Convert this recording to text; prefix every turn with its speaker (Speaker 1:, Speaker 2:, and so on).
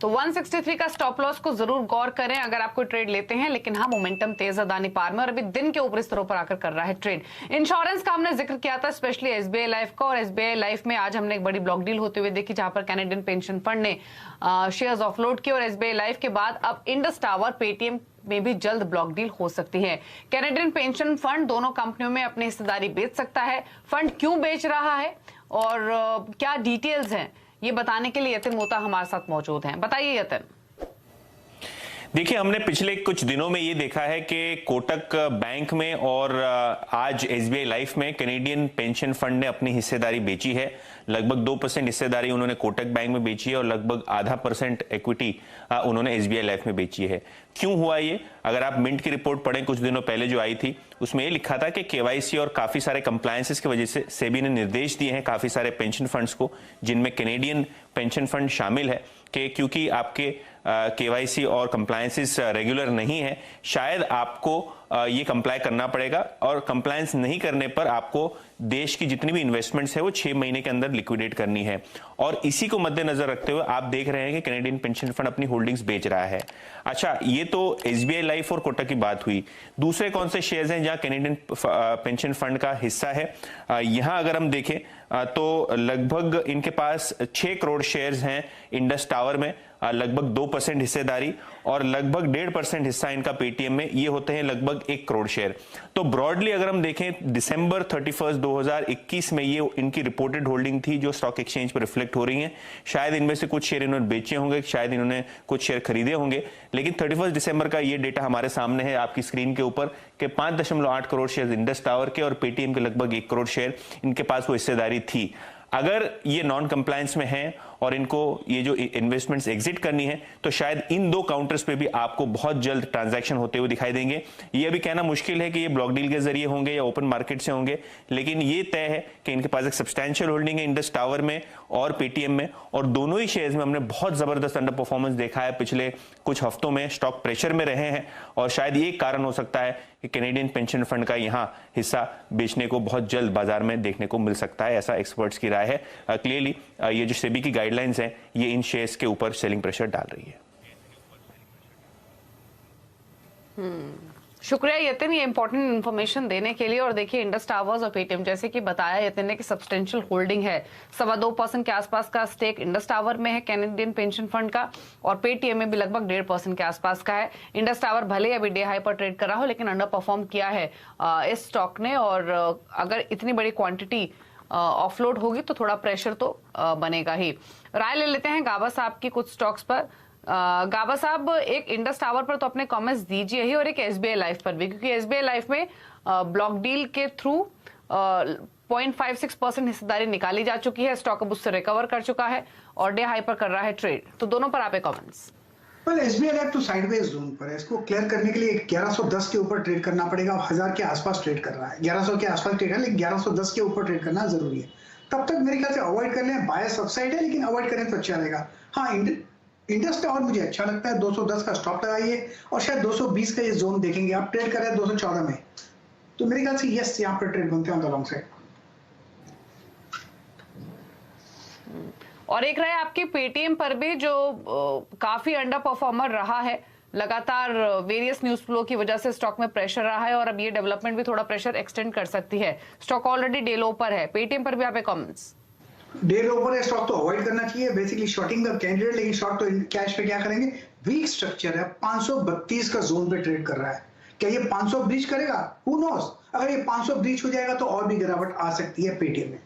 Speaker 1: तो 163 का stop loss को जरूर गौर करें अगर आप कोई ट्रेड लेते हैं। लेकिन हाँ, मोमेंटम तेज अदानी पार में और अभी दिन के ऊपरी स्तरों पर आकर कर रहा है ट्रेड। इंश्योरेंस का हमने जिक्र किया था, स्पेशली एसबीआई लाइफ का, और एसबीआई लाइफ में आज हमने एक बड़ी ब्लॉक डील होते हुए देखी, जहां पर कैनेडियन पेंशन फंड ने शेयर्स ऑफलोड किए। और एसबीआई लाइफ के बाद अब इंडस टावर, पेटीएम में भी जल्द ब्लॉक डील हो सकती है। कैनेडियन पेंशन फंड दोनों कंपनियों में अपनी हिस्सेदारी बेच सकता है। फंड क्यों बेच रहा है और क्या डिटेल्स हैं, ये बताने के लिए यतिन मोहता हमारे साथ मौजूद हैं। बताइए यतिन।
Speaker 2: देखिए, हमने पिछले कुछ दिनों में ये देखा है कि कोटक बैंक में और आज एसबीआई लाइफ में कैनेडियन पेंशन फंड ने अपनी हिस्सेदारी बेची है। लगभग 2% हिस्सेदारी उन्होंने कोटक बैंक में बेची है और लगभग आधा % इक्विटी उन्होंने एसबीआई लाइफ में बेची है। क्यों हुआ ये? अगर आप मिंट की रिपोर्ट पढ़ें कुछ दिनों पहले जो आई थी, उसमें ये लिखा था कि केवाईसी और काफी सारे कंप्लायंसेस की वजह से सेबी ने निर्देश दिए हैं काफी सारे पेंशन फंड्स को, जिनमें कैनेडियन पेंशन फंड शामिल है, कि क्योंकि आपके केवाईसी और कंप्लायंसेस रेगुलर नहीं है, शायद आपको ये कंप्लाई करना पड़ेगा और कंप्लायंस नहीं करने पर आपको देश की जितनी भी इन्वेस्टमेंट्स है वो 6 महीने के अंदर लिक्विडेट करनी है। और इसी को मद्देनजर रखते हुए आप देख रहे हैं कि कैनेडियन पेंशन फंड अपनी होल्डिंग्स बेच रहा है। अच्छा, ये तो एसबीआई लाइफ और कोटक की बात हुई। दूसरे कौन से शेयर्स हैं जहां कैनेडियन पेंशन फंड का हिस्सा है? यहां अगर हम देखें तो लगभग इनके पास 6 करोड़ शेयर्स हैं इंडस टावर में, लगभग 2% हिस्सेदारी, और लगभग 1.5% हिस्सा इनका पेटीएम में, ये होते हैं लगभग 1 करोड़ शेयर। तो ब्रॉडली अगर हम देखें दिसंबर 31 2021 में ये इनकी रिपोर्टेड होल्डिंग थी जो स्टॉक एक्सचेंज पर रिफ्लेक्ट हो रही है। शायद इनमें से कुछ शेयर इन्होंने बेचे होंगे, शायद इन्होंने कुछ शेयर खरीदे होंगे, लेकिन 31 दिसंबर का ये डेटा हमारे सामने है आपकी स्क्रीन के ऊपर कि 5.8 करोड़ शेयर इंडस टावर के और पेटीएम के लगभग 1 करोड़ शेयर इनके पास वो हिस्सेदारी थी। अगर ये नॉन कंप्लायंस में हैं और इनको ये जो इन्वेस्टमेंट्स एग्जिट करनी है, तो शायद इन 2 काउंटर्स पे भी आपको बहुत जल्द ट्रांजैक्शन होते हुए दिखाई देंगे। ये अभी कहना मुश्किल है कि ये ब्लॉक डील के जरिए होंगे या ओपन मार्केट से होंगे, लेकिन ये तय है कि इनके पास एक सब्सटैंशियल होल्डिंग है इंडस टावर में और पेटीएम में, और दोनों ही शेयर्स में हमने बहुत जबरदस्त अंडर परफॉर्मेंस देखा है। पिछले कुछ हफ्तों में स्टॉक प्रेशर में रहे हैं और शायद ये कारण हो सकता है कि कैनेडियन पेंशन फंड का यहाँ हिस्सा बेचने को बहुत जल्द बाजार में देखने को मिल सकता है, ऐसा एक्सपर्ट्स की राय है। क्लियरली ये जो सेबी की गाइडलाइंस हैं ये इन शेयर्स के ऊपर सेलिंग प्रेशर डाल रही है।
Speaker 1: शुक्रिया यतिन ये इंपॉर्टेंट इन्फॉर्मेशन देने के लिए। और देखिए, इंडस टावर्स और पेटीएम, जैसे कि बताया यतिन ने कि सब्सटेंशियल होल्डिंग है, 2.25% के आसपास का स्टेक इंडस टावर में है कैनेडियन पेंशन फंड का, और पेटीएम में भी लगभग 1.5% के आसपास का है। इंडस टावर भले अभी डे हाई पर ट्रेड कर रहा हो, लेकिन अंडर परफॉर्म किया है इस स्टॉक ने, और अगर इतनी बड़ी क्वांटिटी ऑफलोड होगी तो थोड़ा प्रेशर तो बनेगा ही। राय ले लेते हैं गाबा साहब की कुछ स्टॉक्स पर। गाबा साहब, एक इंडस टावर पर तो अपने कमेंट्स दीजिए ही, और एक एसबीआई लाइफ पर भी, क्योंकि एसबीआई लाइफ में ब्लॉक डील के थ्रू 0.56% हिस्सेदारी निकाली जा चुकी है। स्टॉक अब उससे रिकवर कर चुका है और डे हाई पर कर रहा है ट्रेड। तो दोनों पर आपके कमेंट्स।
Speaker 3: एसबीआई लाइफ तो साइडवेज जोन पर है, इसको क्लियर करने के लिए 1110 के ऊपर ट्रेड करना पड़ेगा। 1000 के आसपास ट्रेड कर रहा है, 1100 के आसपास ट्रेड है, लेकिन 1110 के ऊपर ट्रेड करना जरूरी है। तब तक मेरे ख्याल से अवॉइड कर लें, बायस अपसाइड है लेकिन अवॉइड करें तो अच्छा रहेगा। हाँ, इंडस टावर मुझे अच्छा लगता है, 210 का स्टॉप लगाइए और शायद 220 का ये जोन देखेंगे। आप ट्रेड कर रहे हैं 214 में, तो मेरे ख्याल से यस, यहाँ पर ट्रेड बनते हैं ऑन द लॉन्ग साइड।
Speaker 1: और एक रहे आपके पेटीएम पर भी, जो काफी अंडर परफॉर्मर रहा है, लगातार वेरियस न्यूज फ्लो की वजह से स्टॉक में प्रेशर रहा है, और अब ये डेवलपमेंट भी थोड़ा प्रेशर एक्सटेंड कर सकती है। स्टॉक ऑलरेडी डे लो पर है, पेटीएम पर भी आपके कमेंट्स।
Speaker 3: डे लो पर है, स्टॉक तो अवॉइड करना चाहिए, बेसिकली शॉर्टिंग द कैंडिडेट, लेकिन शॉर्ट तो कैश पे क्या करेंगे? वीक स्ट्रक्चर है, 532 का जोन पे ट्रेड कर रहा है। क्या ये 500 ब्रीच करेगा? Who knows. अगर ये 500 ब्रीच हो जाएगा तो और भी गिरावट आ सकती है पेटीएम में।